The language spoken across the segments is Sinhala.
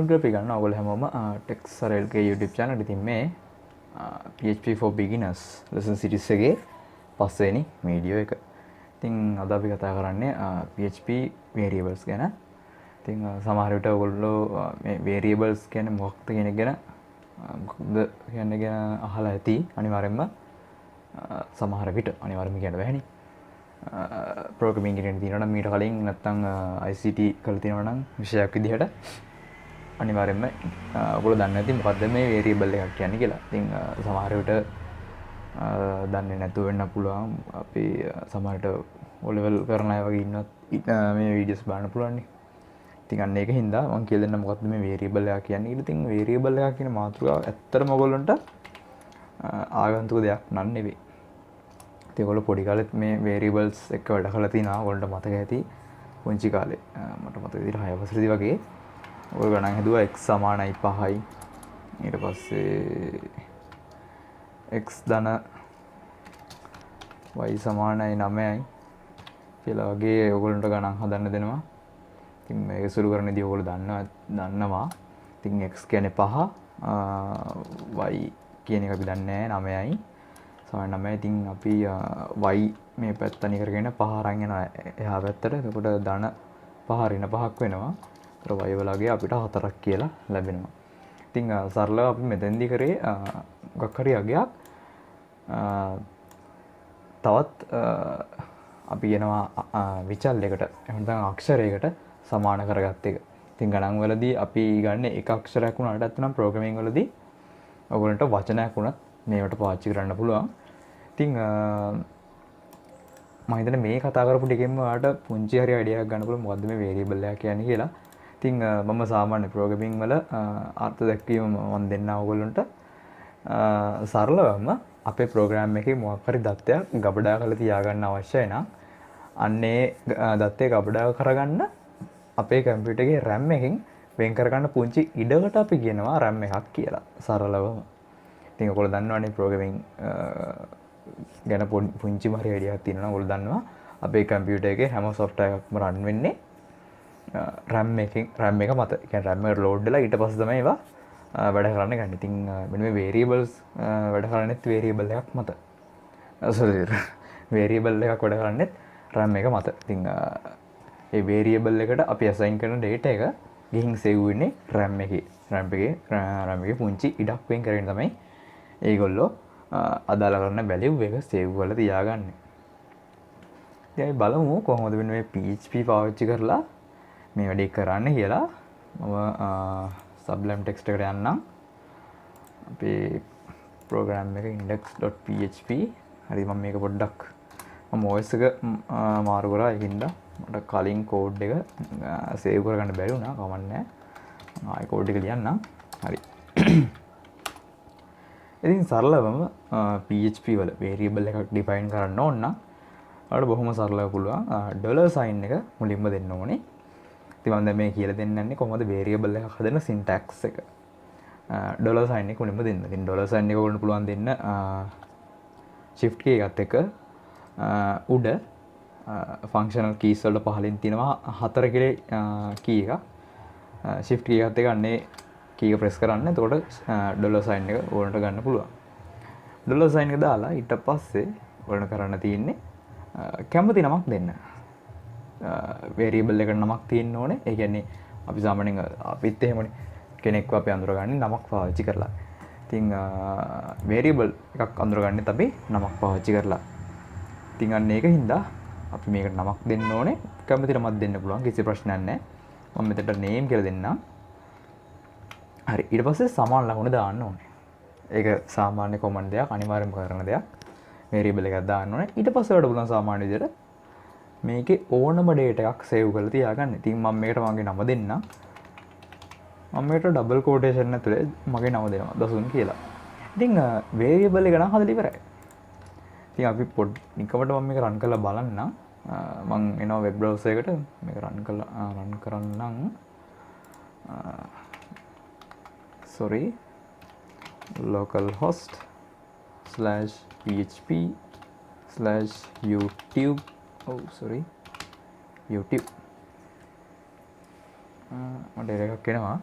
ආයුබෝවන් කියලා පිළිගන්නවා ඔයගොල්ලෝ හැමෝම Techසර LK YouTube channel ඉතින් මේ PHP for beginners lesson series එකේ පස්වෙනි වීඩියෝ එක. ඉතින් අද අපි කතා කරන්නේ PHP variables ගැන. ඉතින් සමහර විට ඔයගොල්ලෝ මේ variables කියන්නේ මොකක්ද කියන එක ගැන මොකක්ද කියන්නේ ගැන අහලා ඇති අනිවාර්යෙන්ම සමහර විට අනිවාර්යෙන්ම කියන්න බැහැනේ. ප්‍රෝග්‍රෑමින් ඉගෙන තියෙනවා නම් මීට කලින් නැත්නම් ICT කරලා තියෙනවා නම් විෂයක් විදිහට අනිවාර්යෙන්ම ඔයගොල්ලෝ දන්නේ නැති මොකද්ද මේ variable එකක් කියන්නේ කියලා. ඉතින් සමහර විට දන්නේ නැතුව වෙන්න පුළුවන්. අපි සමහරට O level කරන අය වගේ ඉන්නත් මේ වීඩියෝස් බලන්න පුළුවන් නේ. ඉතින් අන්න ඒක හින්දා මම කියලා දෙන්න මොකද්ද මේ variable එකක් කියන්නේ කියලා. ඉතින් variable එකක් කියන මාතෘකාව ඇත්තටම ඔයගොල්ලන්ට ආගන්තුක දෙයක් නන් නෙවෙයි. ඉතින් ඔයගොල්ලෝ පොඩි කාලෙත් මේ variables එක වැඩ කරලා තිනා ඔයගොල්ලන්ට මතක ඇති පුංචි කාලේ මට මතක විදිහට 6 වසරේදී වගේ ඔයගොල්ලෝ ගණන් හදුවා x සමානයි 5යි ඊට පස්සේ x ධන y සමානයි 9යි කියලා වගේ ඔයගොල්ලන්ට ගණන් හදන්න දෙනවා. ඉතින් මේක සුළු කරන්නේදී ඔයගොල්ලෝ දන්නවා. ඉතින් x කියන්නේ 5 y කියන එක අපි දන්නේ නැහැ 9යි. සමහර ඉතින් අපි y මේ පැත්ත තනි කරගෙන 5 අරන් යනවා එහා පැත්තට. එතකොට ධන 5 ඍණ 5ක් වෙනවා. ඒතර y වලගේ අපිට 4ක් කියලා ලැබෙනවා. ඉතින් සරලව අපි මෙතෙන්දී කරේ මොකක් හරි අගයක් තවත් අපි කියනවා විචල්යකට එහෙම නැත්නම් අක්ෂරයකට සමාන කරගත්ත එක. ඉතින් ගණන් වලදී අපි ගන්න එක අක්ෂරයක් වුණාට නැත්නම් ප්‍රෝග්‍රෑමින් වලදී ඔයගොල්ලන්ට වචනයක් වුණත් මේවට පාවිච්චි කරන්න පුළුවන්. ඉතින් මම හිතන්නේ මේ කතා කරපු ටිකෙන්ම ඔයාලට පුංචි හරි අයිඩියා එකක් ගන්න පුළුවන් මොකද්ද මේ variable එක කියන්නේ කියලා. ඉතින් මම සාමාන්‍ය ප්‍රෝග්‍රෑමින් වල අර්ථ දැක්වීම මම දෙන්න ඕගොල්ලන්ට සරලවම අපේ ප්‍රෝග්‍රෑම් එකේ මොකක් හරි දත්තයක් ගබඩා කරලා තියාගන්න අවශ්‍යයි නම් අන්නේ දත්තය ගබඩා කරගන්න අපේ කම්පියුටර් එකේ RAM එකෙන් වෙන් කරගන්න පුංචි ඉඩකට අපි කියනවා RAM එකක් කියලා සරලවම. ඉතින් ඔයගොල්ලෝ දන්නවනේ ප්‍රෝග්‍රෑමින් ගැන පුංචි මරි අයිඩියාවක් තියෙනවා. ඔයගොල්ලෝ දන්නවා අපේ කම්පියුටර් එකේ හැම software එකක්ම run වෙන්නේ RAM එක මත. ඒ කියන්නේ RAM එක load වෙලා ඊට පස්සේ තමයි ඒවා වැඩ කරන්න ගන්න. ඉතින් මෙන්න මේ variables වැඩ කරන්නේත් variable එකක් මත. variable එකක් වැඩ කරන්නේත් RAM එක මත. ඉතින් ඒ variable එකට අපි assign කරන data එක ගිහින් save වෙන්නේ RAM එකේ. RAM එකේ පුංචි ඉඩක් වෙන් කරගෙන තමයි ඒගොල්ලෝ අදාළ කරන value එක save කරලා තියාගන්නේ. ඉතින් අපි බලමු කොහොමද මේ PHP පාවිච්චි කරලා මේ වැඩේ කරන්න කියලා. මම sublime text එකට යන්නම්. අපේ program එක index.php. හරි මම මේක පොඩ්ඩක් මම OS එක මාරු කරා ඒකින්ද මට කලින් code එක save කරගන්න බැරි වුණා. කමක් නැහැ. ආයි code එක ලියන්නම්. හරි. ඉතින් සරලවම PHP වල variable එකක් define කරන්න ඕන නම් ඔයාලට බොහොම සරලව පුළුවන් dollar sign එක මුලින්ම දෙන්න ඕනේ. ඉතින් මම දැන් මේ කියලා දෙන්නන්නේ කොහොමද variable එකක් හදන syntax එක. dollar sign එක මුලින්ම දෙන්න. ඉතින් dollar sign එක ඔයගොල්ලන්ට පුළුවන් දෙන්න shift key එකත් එක්ක උඩ functional keys වල පහලින් තියෙනවා 4 කියලා key එක. shift key එකත් එක්ක අන්නේ key එක press කරන්න. එතකොට dollar sign එක ඔයගොල්ලන්ට ගන්න පුළුවන්. dollar sign එක දාලා ඊට පස්සේ ඔයගොල්ලන්ට කරන්න තියෙන්නේ කැමති නමක් දෙන්න. variable එකට නමක් තියෙන්න ඕනේ. ඒ කියන්නේ අපි සාමාන්‍යයෙන් අපිත් එහෙමනේ කෙනෙක්ව අපි අඳුරගන්නේ නමක් පාවිච්චි කරලා. ඉතින් variable එකක් අඳුරගන්නෙත් අපි නමක් පාවිච්චි කරලා. ඉතින් අන්න ඒක හින්දා අපි මේකට නමක් දෙන්න ඕනේ. කැමති නමක් දෙන්න පුළුවන්. කිසි ප්‍රශ්නයක් නැහැ. මම මෙතනට name කියලා දෙන්නම්. හරි. ඊට පස්සේ සමාන ලකුණ දාන්න ඕනේ. ඒක සාමාන්‍ය command එකක් අනිවාර්යයෙන්ම කරන දෙයක්. variable එකක් දාන්න ඕනේ. ඊට පස්සේ වල පුළුවන් සාමාන්‍ය විදිහට මේකේ ඕනම data එකක් save කරලා තියාගන්න. ඉතින් මම මේකට මගේ නම දෙන්නම්. මම මේකට double quotation ඇතුලේ මගේ නම දෙනවා. දසුන් කියලා. ඉතින් variable එක නම් හදලා ඉවරයි. ඉතින් අපි නිකමට මම මේක run කරලා බලන්නම්. මම එනවා web browser එකට මේක run කරන්නම්. sorry localhost/php/youtube YouTube මට එකක් එනවා.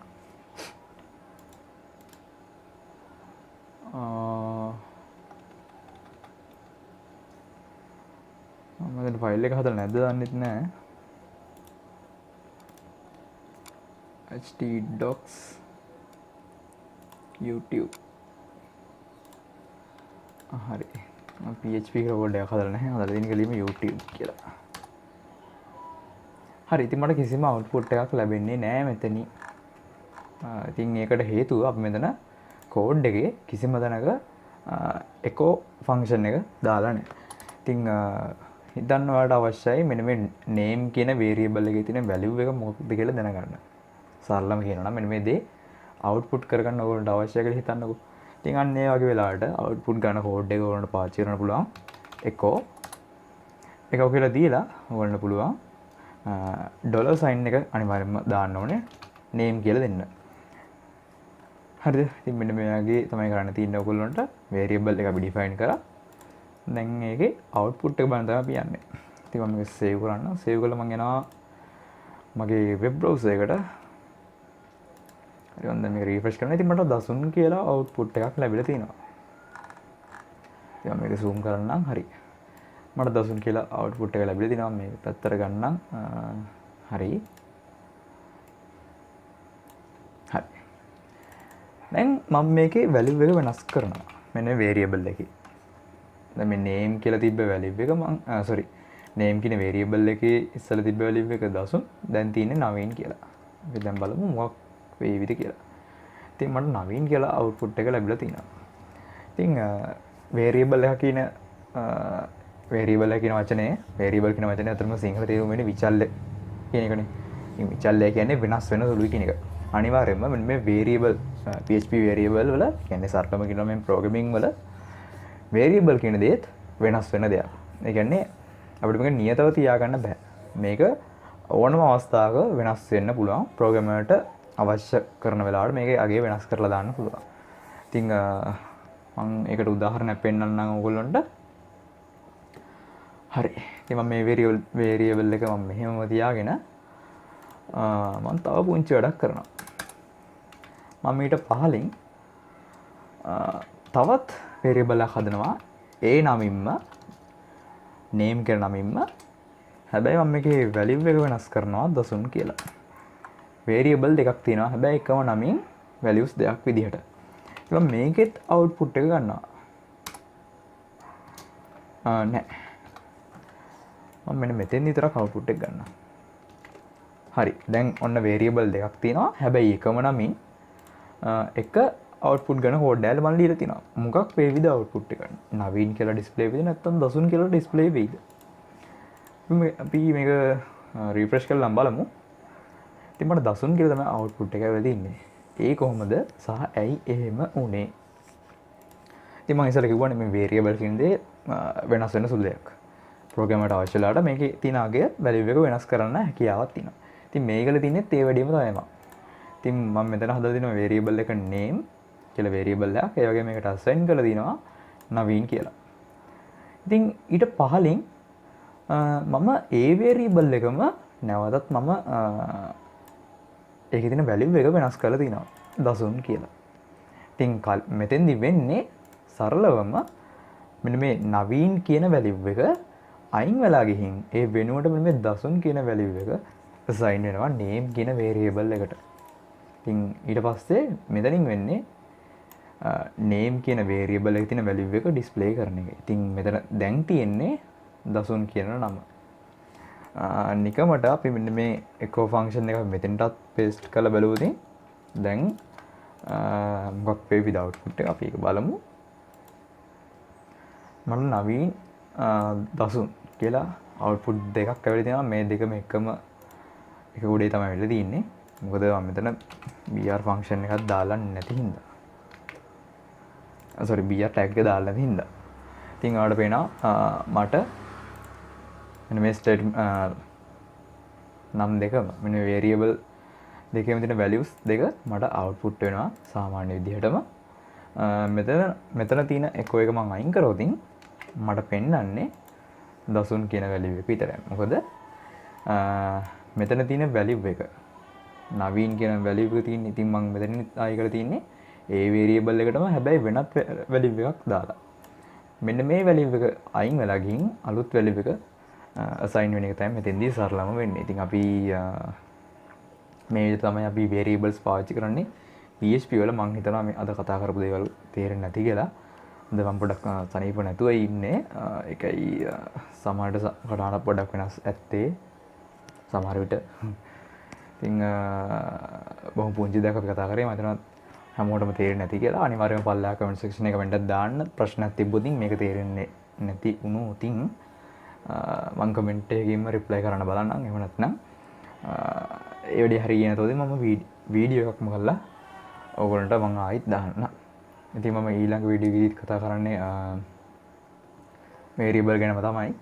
ෆයිල් එක හදලා නැද්ද දන්නෙත් නෑ. htdocs YouTube හරි PHP කෝඩ් එකක් හදලා නැහැ. හදලා තියෙන එක ලියමු YouTube කියලා. හරි ඉතින් මට කිසිම අවුට්පුට් එකක් ලැබෙන්නේ නෑ මෙතනින්. ඉතින් ඒකට හේතුව අපි මෙතන කෝඩ් එකේ කිසිම තැනක echo function එක දාලා නැහැ. ඉතින් හිතන්න ඔයාලට අවශ්‍යයි මෙන්න මේ name කියන variable එකේ තියෙන value එක මොකක්ද කියලා දැනගන්න. සරලම කියනවා නම් මෙන්න මේ දේ output කරගන්න ඕගොල්ලන්ට අවශ්‍යයි කියලා හිතන්නකෝ. ඉතින් අන්න ඒ වගේ වෙලාවට output ගන්න කෝඩ් එක ඕගොල්ලන්ට පාවිච්චි කරන්න පුළුවන්. echo කියලා දීලා ඕගොල්ලන්ට පුළුවන් ඩොලර් සයින් එක අනිවාර්යයෙන්ම දාන්න ඕනේ name කියලා දෙන්න. හරිද? ඉතින් මෙන්න මේ වගේ තමයි කරන්න තියෙන්නේ ඔයගොල්ලන්ට variable එක අපි define කරා. දැන් මේකේ output එක බලන්න තමයි අපි යන්නේ. ඉතින් මම මේක save කරන්න. save කළා මම යනවා මගේ web browser එකට. හරි මම දැන් මේක refresh කරනවා. ඉතින් මට දසුන් කියලා output එකක් ලැබිලා තියෙනවා. ඉතින් මම මේක zoom කරන්නම්. හරි. මට දසුන් කියලා output එක ලැබිලා තියෙනවා. මේක පැත්තට ගන්නම්. හරි. හරි. දැන් මම මේකේ value එක වෙනස් කරනවා. මෙන්න variable එකේ. දැන් මේ name කියලා තිබ්බ value එක මම name කියන variable එකේ ඉස්සෙල්ලා තිබ්බ value එක දසුන්. දැන් තියෙන්නේ නවීන් කියලා. අපි දැන් බලමු මොකක් වේවිද කියලා. ඉතින් මට නවීන් කියලා output එක ලැබිලා තියෙනවා. ඉතින් variable එක කියන variable කියන වචනේ අතරම සිංහල තේරුම වෙන්නේ විචල්්‍ය කියන එකනේ. ඉතින් විචල්්‍ය කියන්නේ වෙනස් වෙන සුළුයි කියන එක. අනිවාර්යයෙන්ම මෙන්න මේ variable PHP variable වල කියන්නේ සරලම කියනවා මේ programming වල variable කියන දේත් වෙනස් වෙන දෙයක්. ඒ කියන්නේ අපිට මේක නියතව තියාගන්න බෑ. මේක ඕනම අවස්ථාවක වෙනස් වෙන්න පුළුවන්. ප්‍රෝග්‍රෑමර්ට අවශ්‍ය කරන වෙලාවට මේකේ අගේ වෙනස් කරලා දාන්න පුළුවන්. ඉතින් මම ඒකට උදාහරණයක් පෙන්නන්නම් ඕගොල්ලන්ට. හරි. ඉතින් මම මේ variable එක මම මෙහෙමම තියාගෙන මම තව පුංචි වැඩක් කරනවා. මම ඊට පහලින් තවත් variable එකක් හදනවා. ඒ නමින්ම name කියන නමින්ම. හැබැයි මම මේකේ value එක වෙනස් කරනවා දසුන් කියලා. variable දෙකක් තියෙනවා. හැබැයි එකම නමින් values දෙකක් විදිහට. ඊළඟ මේකෙත් output එක ගන්නවා. නෑ. මම මෙන්න මෙතෙන් විතරක් output එක ගන්නවා. හරි. දැන් ඔන්න variable දෙකක් තියෙනවා. හැබැයි එකම නමින් එක output ගන්න කෝඩ් එකක් මම ලියලා තිනවා. මොකක් වේවිද output එක? නවීන් කියලා display වෙයිද නැත්නම් දසුන් කියලා display වෙයිද? අපි මේක refresh කරලා බලමු. ඉතින් මට දසුන් කියලා තමයි output එක වෙලා තින්නේ. ඒ කොහොමද සහ ඇයි එහෙම උනේ? ඉතින් මම ඉස්සෙල්ලා කිව්වනේ මේ variable කියන දේ වෙනස් වෙන සුළු දෙයක්. ප්‍රෝග්‍රෑමර්ට අවශ්‍ය වෙලාවට මේකේ තියෙන අගය value එක වෙනස් කරන්න හැකියාවක් තියෙනවා. ඉතින් මේකල තින්නේ ඒ වැඩිම තමයි. ඉතින් මම මෙතන හදලා දෙනවා variable එක name කියලා variable එකක්. ඒ වගේම මේකට assign කරලා දිනවා නවීන් කියලා. ඉතින් ඊට පහලින් මම ඒ variable එකම නැවතත් මම ඒකේ තියෙන value එක වෙනස් කරලා දිනවා දසුන් කියලා. ඉතින් මෙතෙන්දි වෙන්නේ සරලවම මෙන්න මේ නවීන් කියන value එක අයින් වෙලා ගිහින් ඒ වෙනුවට මෙන්න මේ දසුන් කියන value එක assign වෙනවා name කියන variable එකට. ඉතින් ඊට පස්සේ මෙතනින් වෙන්නේ name කියන variable එකේ තියෙන value එක display කරන එක. ඉතින් මෙතන දැන් තියෙන්නේ දසුන් කියන නම. නිකමට අපි මෙන්න මේ echo function එක මෙතෙන්ටත් paste කරලා බලුවොත් දැන් මොකක් වේවිද output එක අපි ඒක බලමු. මම නවීන් දසුන් කියලා output දෙකක් ඇවිල්ලා තියෙනවා. මේ දෙකම එකම එක උඩේ තමයි වෙලා තියෙන්නේ. මොකද මම මෙතන br function එකක් දාලා නැති හින්දා. br tag එක දාලා නැති හින්දා. ඉතින් ඔයාලට පේනවා මට මෙන්න මේ state නම් දෙකම මෙන්න variable දෙකේම තියෙන values දෙක මට output වෙනවා සාමාන්‍ය විදිහටම. මෙතන තියෙන echo එක මම අයින් කරොත් මට පෙන්වන්නේ දසුන් කියන value එක විතරයි. මොකද මෙතන තියෙන value එක නවීන් කියන value එක තියෙන්නේ. ඉතින් මම මෙතනින් ආයෙ කරලා තියෙන්නේ ඒ variable එකටම හැබැයි වෙනත් value එකක් දාලා. මෙන්න මේ value එක අයින් වෙලා ගින් අලුත් value එක assign වෙන එක තමයි මෙතෙන්දී සරලම වෙන්නේ. ඉතින් අපි මේ විදිහට තමයි අපි variables පාවිච්චි කරන්නේ PHP වල. මම හිතනවා මේ අද කතා කරපු දේවල් තේරෙන්නේ නැති කියලා. අද මම පොඩ්ඩක් සනීප නැතුව ඉන්නේ. ඒකයි සමහරට කතාන පොඩ්ඩක් වෙනස් ඇත්තේ සමහර විට. ඉතින් බොහොම පුංචි දෙයක් අපි කතා කරේ. මම හිතනවා හැමෝටම තේරෙන්නේ නැති කියලා. අනිවාර්යයෙන්ම පල්ලා කමෙන්ට් සෙක්ෂන් එක කමෙන්ට් එකක් දාන්න. ප්‍රශ්නයක් තිබ්බොත් මේක තේරෙන්නේ නැති වුණොත් මම කමෙන්ට් එකකින්ම රිප්ලයි කරන්න බලන්නම්. එහෙම නැත්නම් ඒ වැඩේ හරියන්නේ නැතොත් මම වීඩියෝ එකක්ම කරලා ඔයගොල්ලන්ට මම ආයිත් දාන්න. ඉතින් මම ඊළඟ වීඩියෝ එකේදීත් කතා කරන්නේ variable ගැනම තමයි.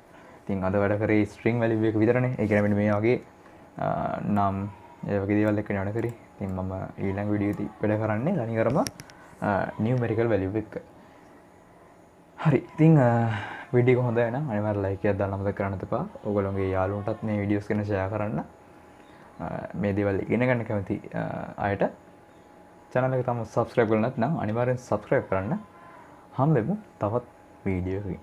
ඉතින් අද වැඩ කරේ string value එක විතරනේ. ඒ කියන්නේ මෙන්න මේ වගේ නම් ඒ වගේ දේවල් එක්කනේ වැඩ කරේ. ඉතින් මම ඊළඟ වීඩියෝ එකේදී වැඩ කරන්නේ තනිකරම numerical value එක. හරි. ඉතින් වීඩියෝ එක හොඳයි නම් අනිවාර්යෙන් ලයික් එකක් දාන්න අමතක කරන්න එපා. ඔයගොල්ලෝගේ යාළුවන්ටත් මේ වීඩියෝස් ගැන ෂෙයා කරන්න. මේ දේවල් ඉගෙන ගන්න කැමති අයට channel එක තාම subscribe කරලා නැත්නම් අනිවාර්යෙන් subscribe කරන්න. හම්බෙමු තවත් වීඩියෝ එකකින්.